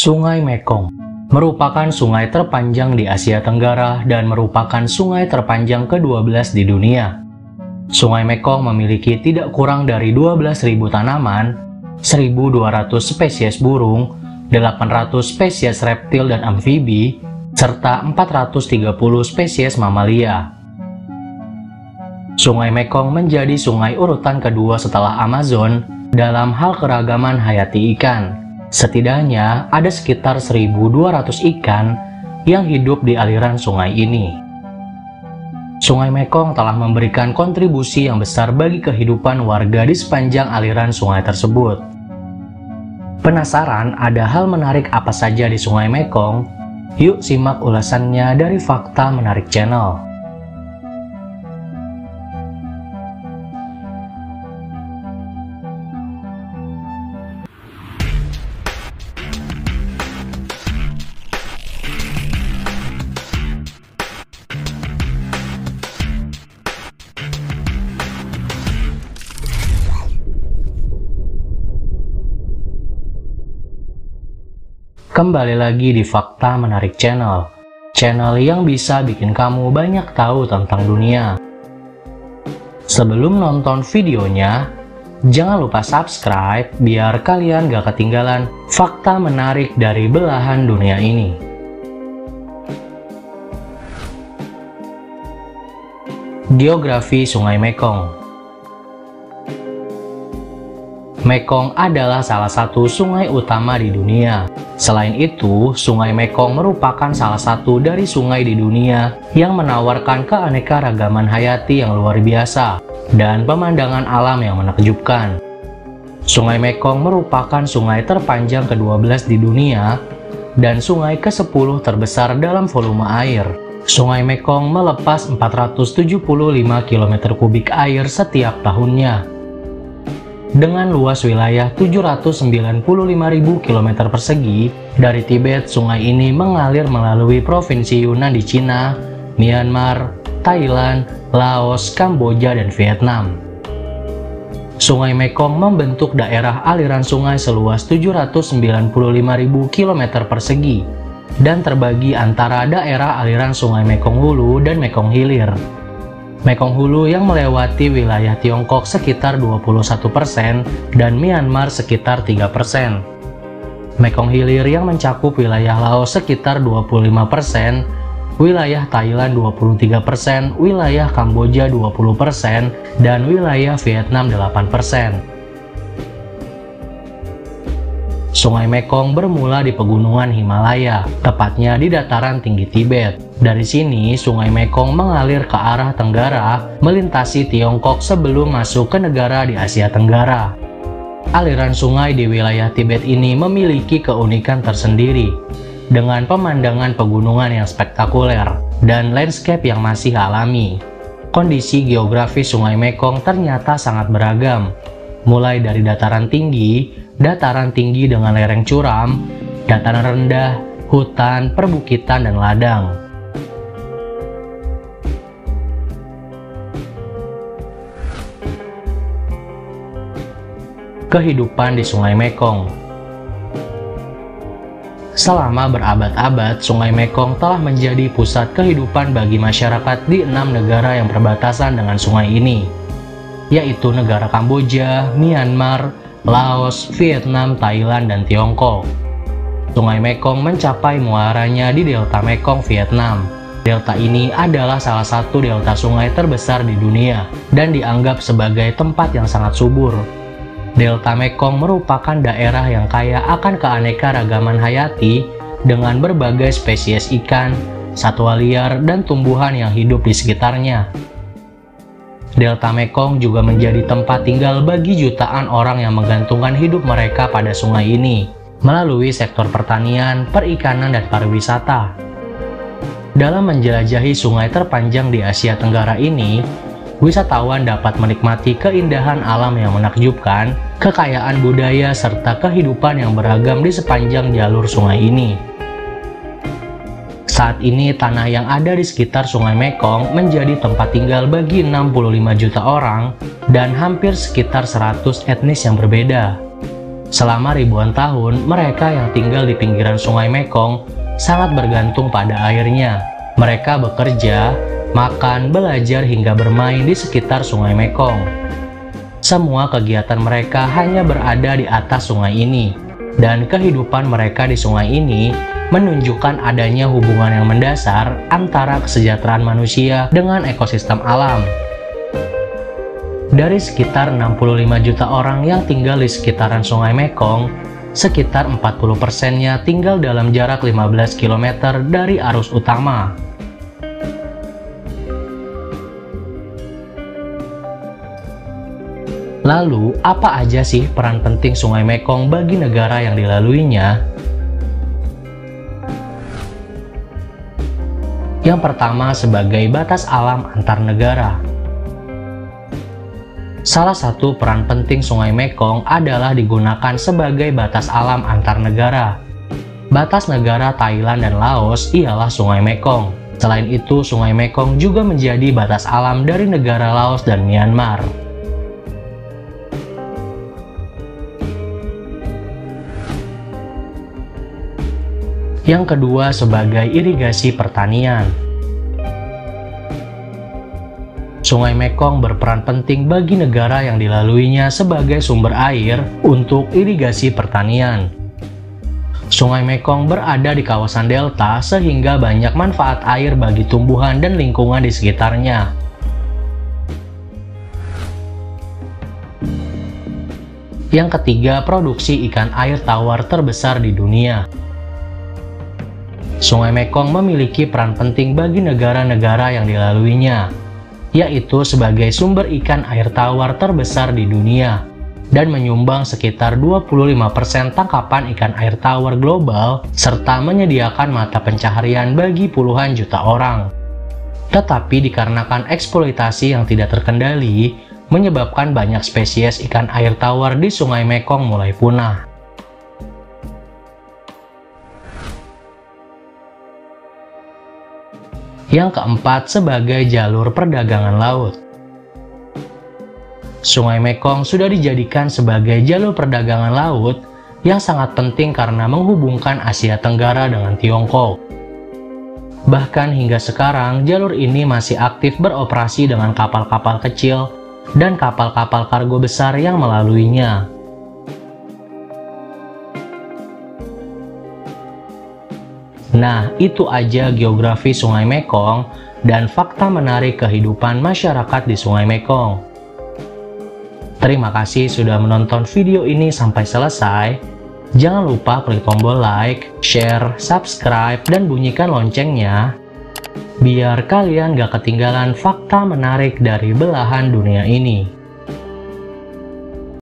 Sungai Mekong merupakan sungai terpanjang di Asia Tenggara dan merupakan sungai terpanjang ke-12 di dunia. Sungai Mekong memiliki tidak kurang dari 12.000 tanaman, 1.200 spesies burung, 800 spesies reptil dan amfibi, serta 430 spesies mamalia. Sungai Mekong menjadi sungai urutan kedua setelah Amazon dalam hal keragaman hayati ikan. Setidaknya ada sekitar 1.200 ikan yang hidup di aliran sungai ini. Sungai Mekong telah memberikan kontribusi yang besar bagi kehidupan warga di sepanjang aliran sungai tersebut. Penasaran ada hal menarik apa saja di Sungai Mekong? Yuk simak ulasannya dari Fakta Menarik Channel. Kembali lagi di Fakta Menarik Channel, channel yang bisa bikin kamu banyak tahu tentang dunia. Sebelum nonton videonya, jangan lupa subscribe biar kalian gak ketinggalan fakta menarik dari belahan dunia ini. Geografi Sungai Mekong. Mekong adalah salah satu sungai utama di dunia. Selain itu, Sungai Mekong merupakan salah satu dari sungai di dunia yang menawarkan keanekaragaman hayati yang luar biasa dan pemandangan alam yang menakjubkan. Sungai Mekong merupakan sungai terpanjang ke-12 di dunia dan sungai ke-10 terbesar dalam volume air. Sungai Mekong melepas 475 km kubik air setiap tahunnya. Dengan luas wilayah 795.000 km persegi, dari Tibet sungai ini mengalir melalui provinsi Yunnan di Cina, Myanmar, Thailand, Laos, Kamboja, dan Vietnam. Sungai Mekong membentuk daerah aliran sungai seluas 795.000 km persegi dan terbagi antara daerah aliran sungai Mekong Hulu dan Mekong Hilir. Mekong Hulu yang melewati wilayah Tiongkok sekitar 21% dan Myanmar sekitar 3%. Mekong Hilir yang mencakup wilayah Laos sekitar 25%, wilayah Thailand 23%, wilayah Kamboja 20%, dan wilayah Vietnam 8%. Sungai Mekong bermula di pegunungan Himalaya, tepatnya di dataran tinggi Tibet. Dari sini, Sungai Mekong mengalir ke arah tenggara, melintasi Tiongkok sebelum masuk ke negara di Asia Tenggara. Aliran sungai di wilayah Tibet ini memiliki keunikan tersendiri, dengan pemandangan pegunungan yang spektakuler dan landscape yang masih alami. Kondisi geografis Sungai Mekong ternyata sangat beragam, mulai dari dataran tinggi dengan lereng curam, dataran rendah, hutan, perbukitan, dan ladang. Kehidupan di Sungai Mekong. Selama berabad-abad, Sungai Mekong telah menjadi pusat kehidupan bagi masyarakat di 6 negara yang berbatasan dengan sungai ini, yaitu negara Kamboja, Myanmar, Laos, Vietnam, Thailand, dan Tiongkok. Sungai Mekong mencapai muaranya di Delta Mekong, Vietnam. Delta ini adalah salah satu delta sungai terbesar di dunia dan dianggap sebagai tempat yang sangat subur. Delta Mekong merupakan daerah yang kaya akan keanekaragaman hayati dengan berbagai spesies ikan, satwa liar, dan tumbuhan yang hidup di sekitarnya. Delta Mekong juga menjadi tempat tinggal bagi jutaan orang yang menggantungkan hidup mereka pada sungai ini melalui sektor pertanian, perikanan, dan pariwisata. Dalam menjelajahi sungai terpanjang di Asia Tenggara ini, wisatawan dapat menikmati keindahan alam yang menakjubkan, kekayaan budaya, serta kehidupan yang beragam di sepanjang jalur sungai ini. Saat ini, tanah yang ada di sekitar Sungai Mekong menjadi tempat tinggal bagi 65 juta orang dan hampir sekitar 100 etnis yang berbeda. Selama ribuan tahun, mereka yang tinggal di pinggiran Sungai Mekong sangat bergantung pada airnya. Mereka bekerja, makan, belajar, hingga bermain di sekitar Sungai Mekong. Semua kegiatan mereka hanya berada di atas sungai ini, dan kehidupan mereka di sungai ini menunjukkan adanya hubungan yang mendasar antara kesejahteraan manusia dengan ekosistem alam. Dari sekitar 65 juta orang yang tinggal di sekitaran Sungai Mekong, sekitar 40%-nya tinggal dalam jarak 15 km dari arus utama. Lalu, apa aja sih peran penting Sungai Mekong bagi negara yang dilaluinya? Yang pertama, sebagai batas alam antar negara. Salah satu peran penting Sungai Mekong adalah digunakan sebagai batas alam antar negara. Batas negara Thailand dan Laos ialah Sungai Mekong. Selain itu, Sungai Mekong juga menjadi batas alam dari negara Laos dan Myanmar. Yang kedua, sebagai irigasi pertanian. Sungai Mekong berperan penting bagi negara yang dilaluinya sebagai sumber air untuk irigasi pertanian. Sungai Mekong berada di kawasan delta sehingga banyak manfaat air bagi tumbuhan dan lingkungan di sekitarnya. Yang ketiga, produksi ikan air tawar terbesar di dunia. Sungai Mekong memiliki peran penting bagi negara-negara yang dilaluinya, yaitu sebagai sumber ikan air tawar terbesar di dunia dan menyumbang sekitar 25% tangkapan ikan air tawar global serta menyediakan mata pencaharian bagi puluhan juta orang. Tetapi dikarenakan eksploitasi yang tidak terkendali, menyebabkan banyak spesies ikan air tawar di Sungai Mekong mulai punah. Yang keempat, sebagai jalur perdagangan laut. Sungai Mekong sudah dijadikan sebagai jalur perdagangan laut yang sangat penting karena menghubungkan Asia Tenggara dengan Tiongkok. Bahkan hingga sekarang, jalur ini masih aktif beroperasi dengan kapal-kapal kecil dan kapal-kapal kargo besar yang melaluinya. Nah, itu aja geografi Sungai Mekong dan fakta menarik kehidupan masyarakat di Sungai Mekong. Terima kasih sudah menonton video ini sampai selesai. Jangan lupa klik tombol like, share, subscribe, dan bunyikan loncengnya, biar kalian gak ketinggalan fakta menarik dari belahan dunia ini.